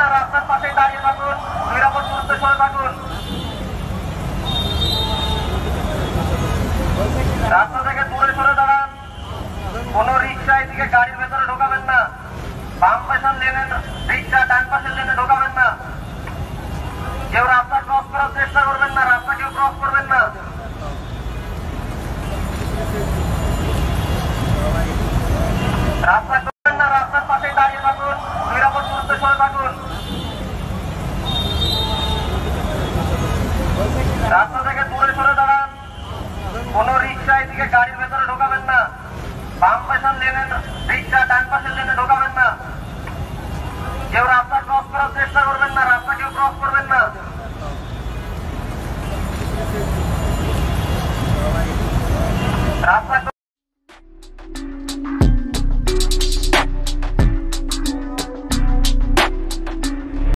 না, রাস্তার পাশে দাঁড়িয়ে থাকুন, নিরাপদ দূরত্বে সরে থাকুন। রাস্তা থেকে দূরে সরে দাঁড়ান। কোন রিক্সা এদিকে গাড়ির ভেতরে ঢোকাবেন না। বাম পাশের লেনে রিক্সা, ডান পাশের লেনে ঢোকাবেন না। কেউ রাস্তা ক্রস করার চেষ্টা করবেন না, রাস্তা কেউ ক্রস করবেন না। রাস্তা করবেন না, রাস্তার পাশে দাঁড়িয়ে থাকুন, নিরাপদ দূরত্বে সরে থাকুন। রাস্তা থেকে দূরে সরে দাঁড়ান। কোন রিক্সা এদিকে গাড়ির ভেতরে ঢোকাবেন না। বাম পাশের লেনে রিক্সা, ডান পাশের লেনে ঢোকাবেন না। কেউ রাস্তা ক্রস করার চেষ্টা করবেন না, রাস্তা কেউ ক্রস করবেন না। রাস্তা